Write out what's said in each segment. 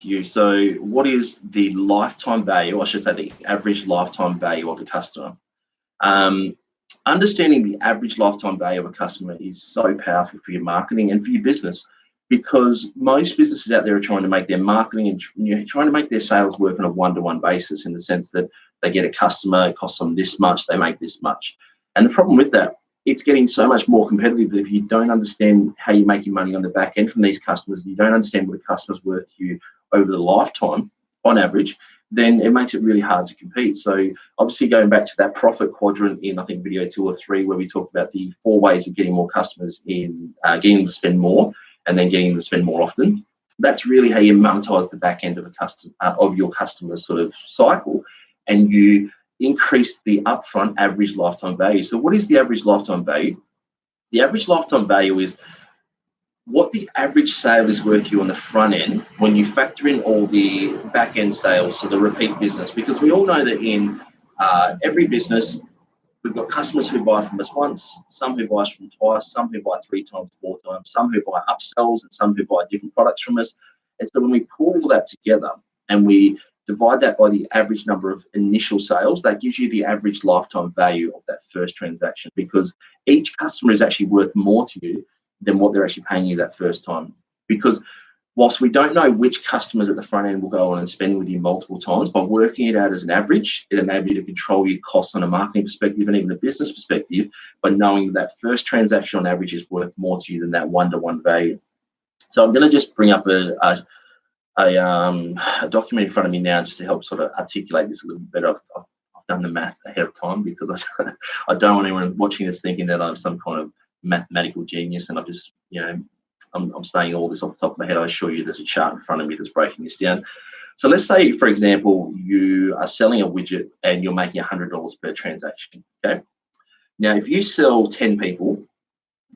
you. So what is the lifetime value, I should say the average lifetime value of a customer? Understanding the average lifetime value of a customer is so powerful for your marketing and for your business, because most businesses out there are trying to make their marketing and trying to make their sales work on a one-to-one basis, in the sense that they get a customer, it costs them this much, they make this much. And the problem with that, it's getting so much more competitive that if you don't understand how you're making money on the back end from these customers, you don't understand what a customer's worth to you over the lifetime on average, then it makes it really hard to compete. So obviously going back to that profit quadrant in, I think, video 2 or 3, where we talked about the 4 ways of getting more customers in, getting them to spend more and then getting them to spend more often. That's really how you monetize the back end of of your customer sort of cycle, and you increase the upfront average lifetime value. So what is the average lifetime value? The average lifetime value is what the average sale is worth you on the front end when you factor in all the back end sales, so the repeat business. Because we all know that in every business, we've got customers who buy from us once, some who buy us from twice, some who buy 3 times, 4 times, some who buy upsells, and some who buy different products from us. And so when we pull all that together and we divide that by the average number of initial sales, that gives you the average lifetime value of that first transaction, because each customer is actually worth more to you than what they're actually paying you that first time. Because whilst we don't know which customers at the front end will go on and spend with you multiple times, by working it out as an average, it enables you to control your costs on a marketing perspective and even a business perspective, by knowing that first transaction on average is worth more to you than that one-to-one value. So I'm going to just bring up a document in front of me now, just to help sort of articulate this a little bit better. I've done the math ahead of time, because I don't want anyone watching this thinking that I'm some kind of mathematical genius and I've just, I'm saying all this off the top of my head. I assure you there's a chart in front of me that's breaking this down. So let's say, for example, you are selling a widget and you're making $100 per transaction, okay? Now, if you sell 10 people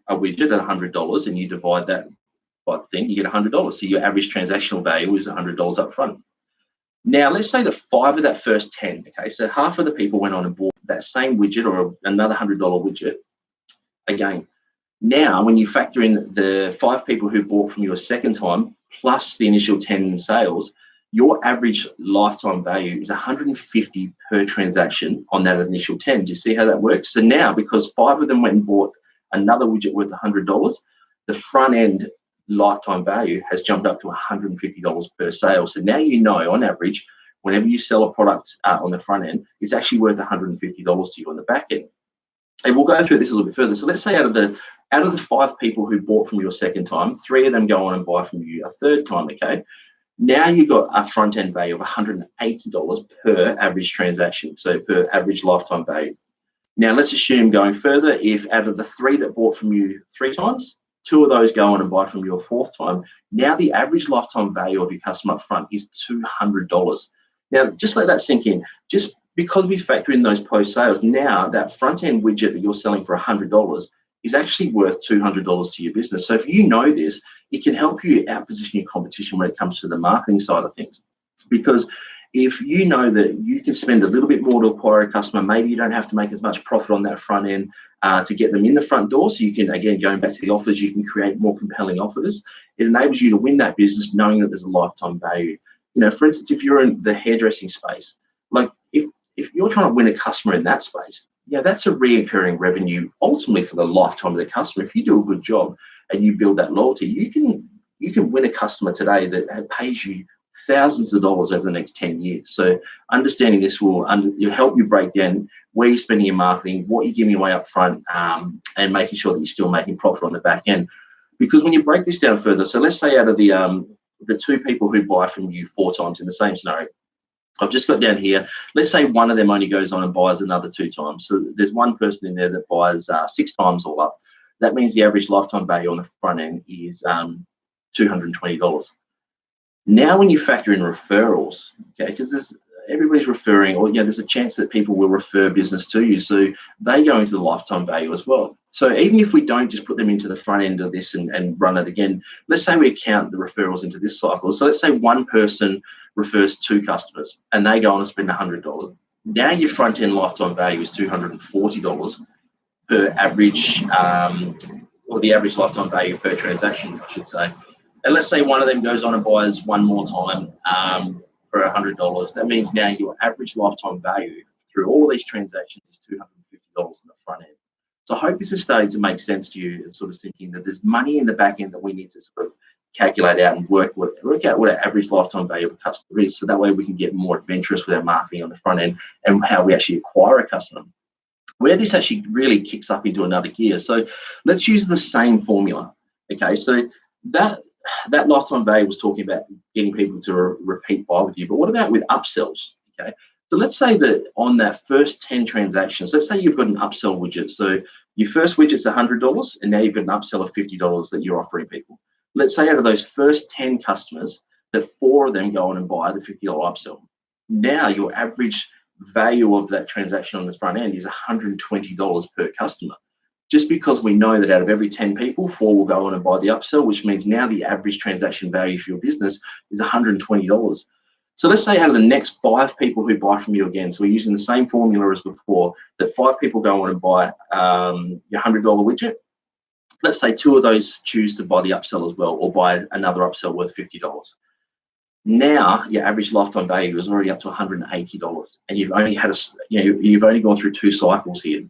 a widget at $100 and you divide that by the thing, you get $100. So your average transactional value is $100 up front. Now, let's say that 5 of that first 10, okay, so half of the people went on and bought that same widget or another $100 widget. Again, now when you factor in the 5 people who bought from you a second time, plus the initial 10 sales, your average lifetime value is $150 per transaction on that initial 10. Do you see how that works? So now, because 5 of them went and bought another widget worth $100, the front end lifetime value has jumped up to $150 per sale. So now you know, on average, whenever you sell a product on the front end, it's actually worth $150 to you on the back end. And we'll go through this a little bit further. So let's say out of the 5 people who bought from you a second time, 3 of them go on and buy from you a third time, okay? Now you've got a front end value of $180 per average transaction, so per average lifetime value. Now let's assume, going further, if out of the 3 that bought from you 3 times, 2 of those go on and buy from you a 4th time, now the average lifetime value of your customer up front is $200. Now, just let that sink in. Just because we factor in those post sales, now that front end widget that you're selling for $100 is actually worth $200 to your business. So if you know this, it can help you outposition your competition when it comes to the marketing side of things. Because if you know that you can spend a little bit more to acquire a customer, maybe you don't have to make as much profit on that front end to get them in the front door. So you can, again, going back to the offers, you can create more compelling offers. It enables you to win that business knowing that there's a lifetime value. For instance, if you're in the hairdressing space, like if you're trying to win a customer in that space, that's a reoccurring revenue ultimately for the lifetime of the customer. If you do a good job and you build that loyalty, you can win a customer today that pays you thousands of dollars over the next 10 years. So understanding this will help you break down where you're spending your marketing, what you're giving away up front, and making sure that you're still making profit on the back end. Because when you break this down further, so let's say out of the 2 people who buy from you 4 times in the same scenario, I've just got down here, let's say one of them only goes on and buys another 2 times. So there's one person in there that buys 6 times all up. That means the average lifetime value on the front end is $220. Now, when you factor in referrals, okay, because everybody's referring, or there's a chance that people will refer business to you, so they go into the lifetime value as well. So even if we don't just put them into the front end of this and run it again, let's say we count the referrals into this cycle. So let's say one person refers 2 customers and they go on and spend $100. Now your front end lifetime value is $240 per average, or the average lifetime value per transaction, I should say. And let's say one of them goes on and buys one more time for $100. That means now your average lifetime value through all of these transactions is $250 in the front end. So I hope this is starting to make sense to you and sort of thinking that there's money in the back end that we need to sort of calculate out and work out what our average lifetime value of a customer is. So that way we can get more adventurous with our marketing on the front end and how we actually acquire a customer. Where this actually really kicks up into another gear. So let's use the same formula. Okay, so that lifetime value was talking about getting people to repeat buy with you, but what about with upsells? Okay, so let's say that on that first 10 transactions, let's say you've got an upsell widget. So your first widget's $100, and now you've got an upsell of $50 that you're offering people. Let's say out of those first 10 customers, that 4 of them go on and buy the $50 upsell. Now your average value of that transaction on the front end is $120 per customer. Just because we know that out of every 10 people, 4 will go on and buy the upsell, which means now the average transaction value for your business is $120. So let's say out of the next 5 people who buy from you again, so we're using the same formula as before, that 5 people go on and buy your $100 widget. Let's say 2 of those choose to buy the upsell as well, or buy another upsell worth $50. Now your average lifetime value is already up to $180, and you've only had you've only gone through 2 cycles here.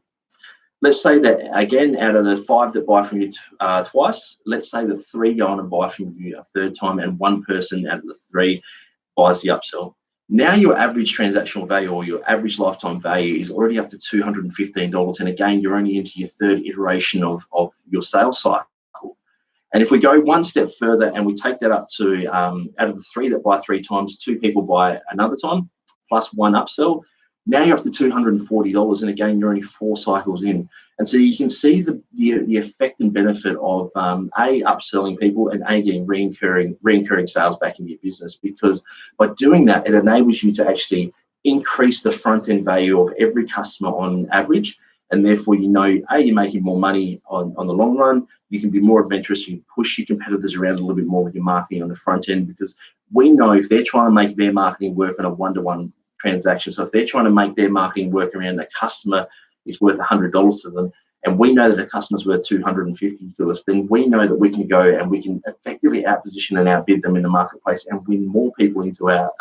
Let's say that again, out of the 5 that buy from you twice, let's say that 3 go on and buy from you a 3rd time, and 1 person out of the 3 buys the upsell. Now your average transactional value, or your average lifetime value, is already up to $215, and again, you're only into your 3rd iteration of your sales cycle. And if we go one step further and we take that up to out of the 3 that buy 3 times, 2 people buy another time, plus 1 upsell, now you're up to $240, and again, you're only 4 cycles in. And so you can see the effect and benefit of upselling people, and getting recurring sales back in your business, because by doing that, it enables you to actually increase the front end value of every customer on average. And therefore, you're making more money on the long run. You can be more adventurous. You can push your competitors around a little bit more with your marketing on the front end, because we know if they're trying to make their marketing work on a one-to-one transaction, so if they're trying to make their marketing work around a customer is worth $100 to them, and we know that a customer's worth $250 to us, then we know that we can go and we can effectively outposition and outbid them in the marketplace and win more people into our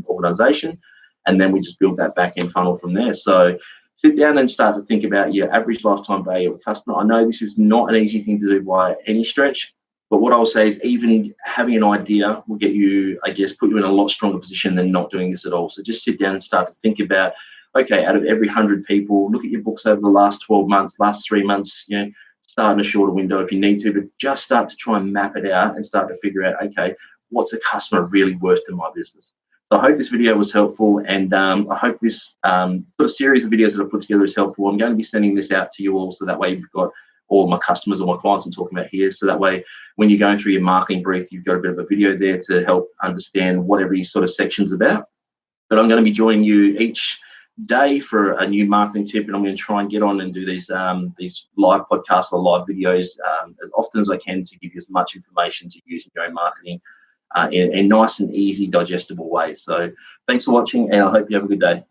organization. And then we just build that back-end funnel from there. So sit down and start to think about your average lifetime value of a customer. I know this is not an easy thing to do by any stretch, but what I'll say is even having an idea will get you, I guess, put you in a lot stronger position than not doing this at all. So just sit down and start to think about, okay, out of every 100 people, look at your books over the last 12 months, last 3 months, start in a shorter window if you need to, but just start to try and map it out and start to figure out, okay, what's a customer really worth in my business? So I hope this video was helpful, and I hope this sort of series of videos that I've put together is helpful. I'm going to be sending this out to you all, so that way you've got all my customers or my clients I'm talking about here. So that way, when you're going through your marketing brief, you've got a bit of a video there to help understand what every sort of section's about. But I'm going to be joining you each day for a new marketing tip, and I'm going to try and get on and do these live podcasts or live videos as often as I can to give you as much information to use in your own marketing in a nice and easy, digestible way. So thanks for watching, and I hope you have a good day.